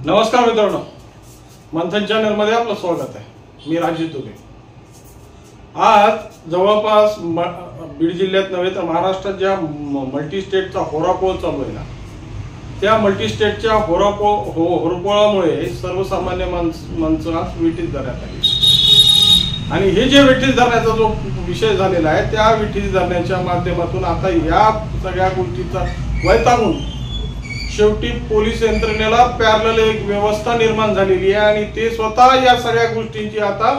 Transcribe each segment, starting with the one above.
नमस्कार मित्रांनो, मंथन चॅनल मध्ये आपलं स्वागत आहे। मी राजेश दुबे। आज जवळपास बीड जिल्ह्यात नव्हे तर महाराष्ट्रात ज्या मल्टी स्टेटचा होरापोळ चालू आहे ना, त्या मल्टी स्टेटच्या होरपोळामुळे सर्वसामान्य माणसं विठीत धरण्यात आली आणि हे जे विठीत धरण्याचा जो विषय झालेला आहे त्या विठीत धरण्याच्या माध्यमातून आता या सगळ्या गोष्टीचा वैतागून शेवटी पोलीस यंत्रणेला पॅरलल एक व्यवस्था निर्माण झालेली आहे आणि ते स्वतः या सगळ्या गोष्टींची आता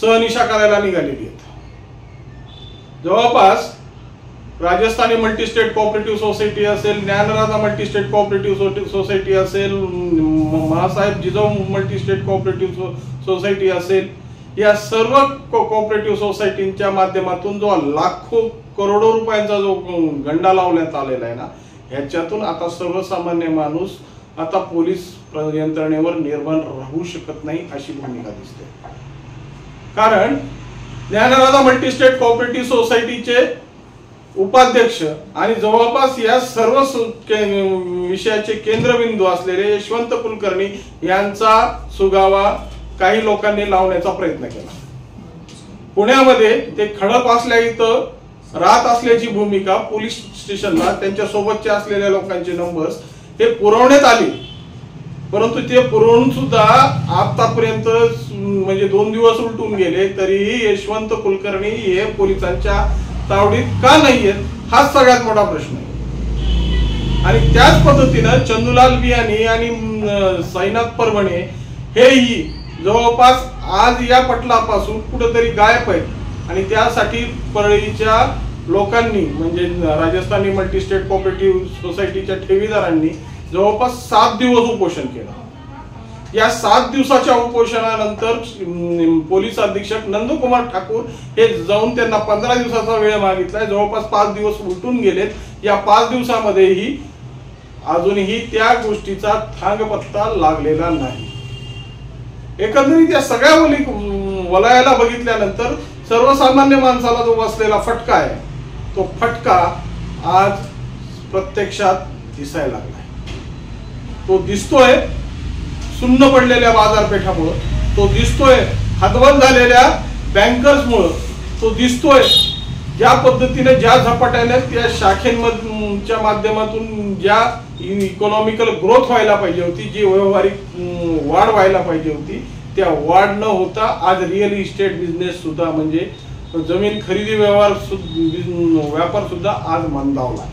सहनिशा करायला निघालेली आहेत। जवळपास Rajasthani multi state cooperative society असेल, Dnyanraja multi state cooperative society असेल, Mahasaheb Jijau multi state cooperative society असेल, या सर्व कोऑपरेटिव्ह सोसायटींच्या माध्यमातून जो लाखो करोडो रुपयांचा जो गंडा लावण्यात आलेला आहे ना, ह्याच्यातून आता सर्वसामान्य माणूस आता पोलीस यंत्रणेवर निर्भर राहू शकत नाही अशी भूमिका दिसते। कारण ज्ञानराजा मल्टी स्टेट कोऑपरेटिव्ह सोसायटीचे उपाध्यक्ष आणि जवळपास या सर्व विषयाचे केंद्रबिंदू असलेले यशवंत कुलकर्णी यांचा सुगावा काही लोकांनी लावण्याचा प्रयत्न केला। पुण्यामध्ये ते खडप असल्या इथं राहत असल्याची भूमिका पोलीस स्टेशनला त्यांच्या सोबतचे असलेल्या लोकांचे नंबर्स हे पुरवण्यात आले, परंतु ते पुरवून सुद्धा आतापर्यंत म्हणजे 2 दिवस उलटून गेले तरीही यशवंत कुलकर्णी हे पोलिसांच्या तावडीत का नाहीयेत हा सगळ्यात मोठा प्रश्न आहे। आणि त्याच पद्धतीनं चंदूलाल बियाणी आणि साईनाथ परभणे हेही जवळपास आज या पटलापासून कुठेतरी गायब आहेत आणि त्यासाठी परळीच्या लोकांनी म्हणजे राजस्थानी मल्टी स्टेट कोऑपरेटिव्ह सोसायटीच्या ठेवीदारांनी जवळपास 7 दिवस उपोषण केलं। या 7 दिवसाच्या उपोषणानंतर पोलीस अधीक्षक नंदकुमार ठाकूर हे जाऊन त्यांना 15 दिवसाचा वेळ मागितलाय। जवळपास 5 दिवस उलटून गेलेत। या 5 दिवसामध्येही अजूनही त्या गोष्टीचा थांगपत्ता लागलेला नाही। एकंदरीत या सगळ्या वलयाला बघितल्यानंतर सर्वसामान्य माणसाला जो बसलेला फटका आहे तो फटका आज प्रत्यक्षात दिसायला लागलाय। तो दिसतोय सुन्न पडलेल्या बाजारपेठामुळे, तो दिसतोय हतबल झालेल्या बँकर्समुळे, तो दिसतोय ज्या पद्धतीने ज्या झपाट्याने त्या शाखेच्या माध्यमातून ज्या इकॉनॉमिकल ग्रोथ व्हायला पाहिजे होती, जी व्यावहारिक वाढ व्हायला पाहिजे होती, त्या वाढ न होता आज रिअल इस्टेट बिझनेस सुद्धा म्हणजे जमीन खरेदी व्यापार सुद्धा आज मंदावला।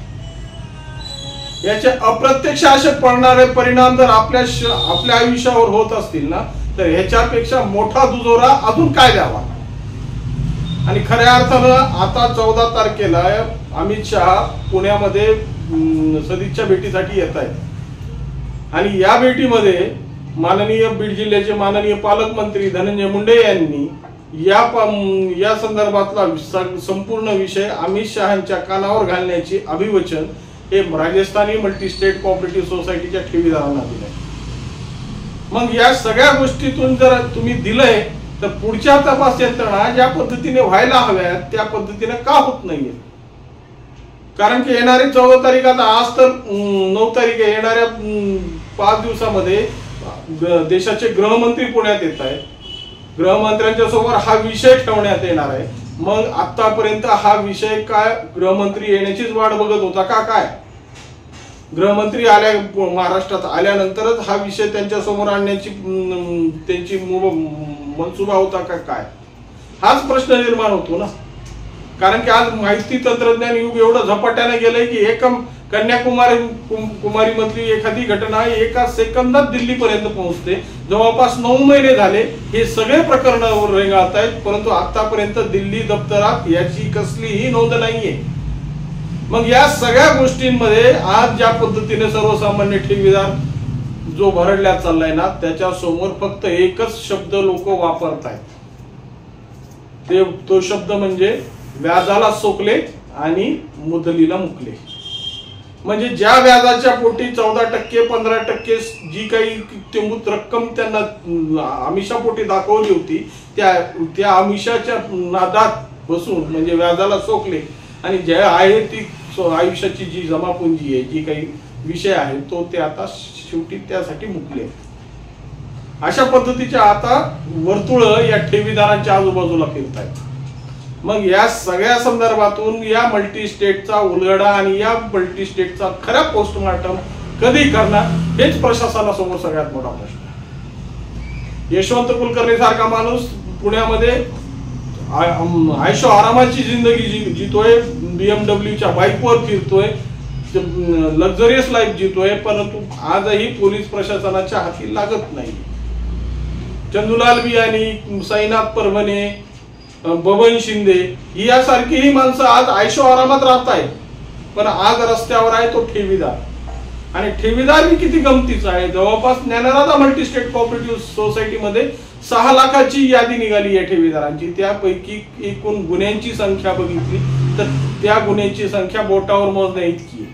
याचे अप्रत्यक्ष असे पडणारे परिणाम जर आपल्या आयुष्यावर होत असतील ना, तर ह्याच्यापेक्षा मोठा दुजोरा अजून काय द्यावा। आणि खऱ्या अर्थानं आता 14 तारखेला अमित शहा पुण्यामध्ये सदिच्छा भेटीसाठी येत आहेत आणि या भेटीमध्ये माननीय बीड जिल्ह्याचे माननीय पालकमंत्री धनंजय मुंडे यांनी या संदर्भातला संपूर्ण विषय अमित शहांच्या कानावर घालण्याची अभिवचन हे राजस्थानी मल्टी स्टेट कोऑपरेटिव्ह सोसायटीच्या ठेवीदारांना दिलंय। मग या सगळ्या गोष्टीतून जर तुम्ही दिलंय तर पुढच्या तपास यंत्रणा ज्या पद्धतीने व्हायला हव्यात त्या पद्धतीने का होत नाहीये। कारण की येणारी 14 तारीख आता आज तर 9 तारीख आहे, येणाऱ्या 5 दिवसामध्ये देशाचे गृहमंत्री पुण्यात येत आहेत। गृहमंत्र्यांच्या समोर हा विषय ठेवण्यात येणार आहे। मग आतापर्यंत हा विषय काय गृहमंत्री येण्याचीच वाट बघत होता का काय? गृहमंत्री महाराष्ट्रात आल्यानंतरच हा विषय त्यांच्या समोर आणण्याची त्यांची मनसुबा होता का काय? हाच प्रश्न निर्माण होतो ना। कारण की आज माहिती तंत्रज्ञान युग एवढं झपाट्याने गेलंय की कन्याकुमारी मधली एखादी घटना एका सेकंदात दिल्लीपर्यंत पोहोचते। जवळपास 9 महिने झाले हे सगळे प्रकरण रेंगाळत आहेत, परंतु आतापर्यंत दिल्ली दप्तरात याची कसलीही नोंद नाहीये। मग या सगळ्या गोष्टींमध्ये आज ज्या पद्धतीने सर्वसामान्य ठेवीदार जो भरडल्या चाललाय ना, त्याच्या समोर फक्त एकच शब्द लोक वापरत आहेत, तो शब्द म्हणजे व्याजाला सोकले आणि मुदलीला मुकले। म्हणजे ज्या व्याजाच्या पोटी 14% 15% जी काही किंमत रक्कम त्यांना आमिषापोटी दाखवली होती त्या आमिषाच्या नादात बसून म्हणजे व्याजाला सोकले आणि जे आहे ती आयुष्याची जी जमापुंजी आहे, जी काही विषय आहे तो ते आता शेवटी त्यासाठी मुकले। अशा पद्धतीच्या आता वर्तुळ या ठेवीदारांच्या आजूबाजूला फिरत आहेत. मग या सगळ्या संदर्भातून या मल्टी स्टेटचा उलगडा आणि या मल्टी स्टेटचा खरा पोस्टमार्टम कधी करणार हेच प्रशासनासमोर सगळ्यात मोठा प्रश्न आहे. यशवंत कुलकर्णी सारखा माणूस पुण्यामध्ये आयशो आरामाची जिंदगी जितोय, BMWच्या बाईकवर फिरतोय, लक्झरियस लाईफ जितोय, परंतु आजही पोलीस प्रशासनाच्या हाती लागत नाही. चंदुलाल बियानी, साईनाथ परभणे, बबन शिंदे यासारखी ही माणसं आज आयशो आरामात राहत आहेत, पण आज रस्त्यावर आहे तो ठेवीदार. आणि ठेवीदार ही किती गमतीचा आहे. जवळपास ज्ञानराधा मल्टी स्टेट कोऑपरेटिव्ह सोसायटीमध्ये 6 लाखाची यादी निघाली आहे ठेवीदारांची. त्यापैकी एकूण गुन्ह्यांची संख्या बघितली तर त्या गुन्ह्यांची संख्या बोटावर मोजण्या इतकी आहे.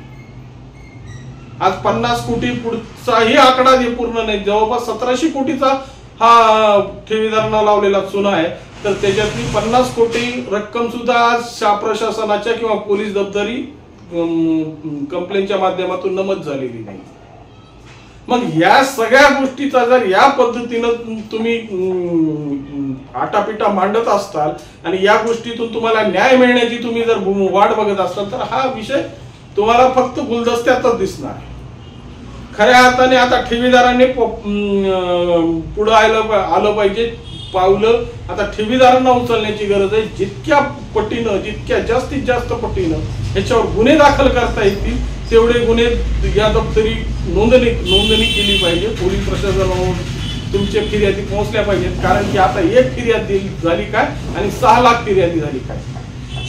आज 50 कोटी पुढचाही आकडा पूर्ण नाही, जवळपास 1700 कोटीचा हा ठेवीदारांना लावलेला चुना आहे. तर त्याच्यातली 50 कोटी रक्कम सुद्धा आज प्रशासनाच्या किंवा पोलीस दप्तरी कंप्लेंटच्या माध्यमातून नमूद झालेली नाही. मग या सगळ्या गोष्टीचा जर या पद्धतीनं तुम्ही आटापिटा मांडत असताल आणि या गोष्टीतून तुम्हाला न्याय मिळण्याची तुम्ही जर वाट बघत असाल तर हा विषय तुम्हाला फक्त गुलदस्त्यातच दिसणार आहे. खऱ्या अर्थाने आता ठेवीदारांनी पुढे आलं पाहिजे पावलं. आता ठेवीदारांना उचलण्याची गरज आहे. जितक्या जास्तीत जास्त पटीनं ह्याच्यावर गुन्हे दाखल करता येतील तेवढे गुन्हे या दप्तरी नोंदणी केली पाहिजे. पोलीस प्रशासनावर तुमच्या फिर्यादी पोहोचल्या पाहिजेत. कारण की आता एक फिर्याद झाली काय आणि 6 लाख फिर्यादी झाली काय.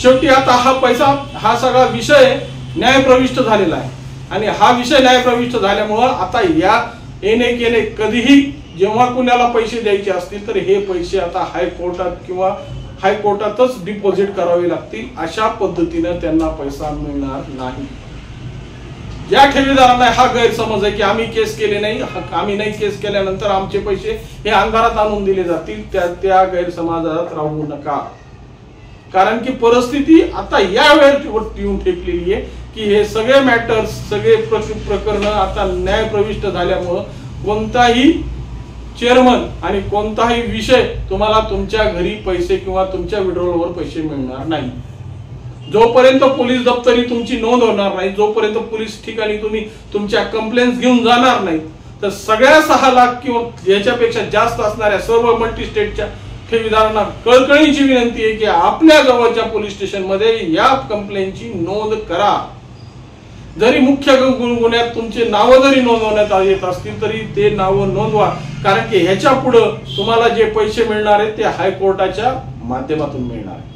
शेवटी आता हा पैसा हा सगळा विषय न्यायप्रविष्ट झालेला आहे आणि हा विषय न्यायप्रविष्ट झाल्यामुळं आता या येणे कधीही जेव्हा कुणाला पैसे द्यायचे असतील तर हे पैसे आता हायकोर्टात किंवा हायकोर्टातच डिपॉझिट करावे लागतील. अशा पद्धतीने त्यांना पैसा मिळणार नाही. ज्या ठेवीदारांना हा गैरसमज आहे की आम्ही केस केले नाही, आम्ही नाही केस केल्यानंतर आमचे पैसे हे अंधारात आणून दिले जातील, त्या गैरसमाजात राहू नका. कारण की परिस्थिती आता या वेळेवर येऊन ठेपलेली आहे की हे सगळे मॅटर्स सगळे प्रकरण आता न्यायप्रविष्ट झाल्यामुळं कोणताही चेअरमन आणि कोणताही विषय तुम्हाला तुमच्या घरी पैसे किंवा तुमच्या विड्रॉलवर पैसे मिळणार नाही. जोपर्यंत पोलीस दप्तरी तुमची नोंद होणार नाही, जोपर्यंत पोलीस ठिकाणी तुम्ही तुमच्या कंप्लेंट्स घेऊन जाणार नाही, तर सगळ्या 6 लाख किंवा याच्यापेक्षा जास्त असणाऱ्या सर्व मल्टी स्टेटच्या ठेवीदारांना कळकळीची विनंती आहे की आपल्या जवळच्या पोलीस स्टेशन मध्ये या कंप्लेंटची नोंद करा. जरी मुख्य गुन्ह्यात तुमचे नाव जरी नोंदवण्यात येत असतील तरी ते नाव नोंदवा. कारण की ह्याच्या पुढे तुम्हाला जे पैसे मिळणार आहेत ते हायकोर्टाच्या माध्यमातून मिळणार आहे.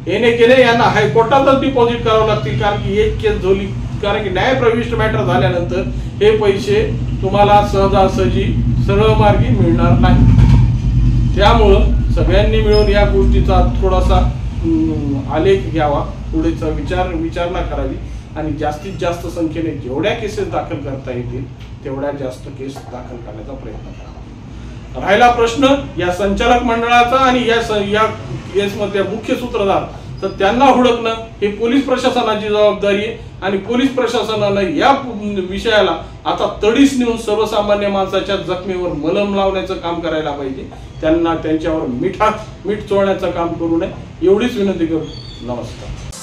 येणे यांना हायकोर्टातच डिपॉझिट करावं लागतील. कारण की एक केस झाली, कारण की न्यायप्रविष्ट मॅटर झाल्यानंतर हे पैसे तुम्हाला सहजासहजी सरळ मार्गी मिळणार नाही. त्यामुळं सगळ्यांनी मिळून या गोष्टीचा थोडासा आलेख घ्यावा, पुढेचा विचारणा करावी आणि जास्तीत जास्त संख्येने जेवढ्या केसेस दाखल करता येतील तेवढ्या जास्त केस दाखल करण्याचा प्रयत्न करावा. राहिला प्रश्न या संचालक मंडळाचा आणि या केसमध्ये मुख्य सूत्रधार, तर त्यांना हुडकणं हे पोलीस प्रशासनाची जबाबदारी आहे आणि पोलीस प्रशासनानं या विषयाला आता तडीस नेऊन सर्वसामान्य माणसाच्या जखमेवर मलम लावण्याचं काम करायला पाहिजे. त्यांना त्यांच्यावर मीठ चोळण्याचं काम करू नये एवढीच विनंती करू. नमस्कार.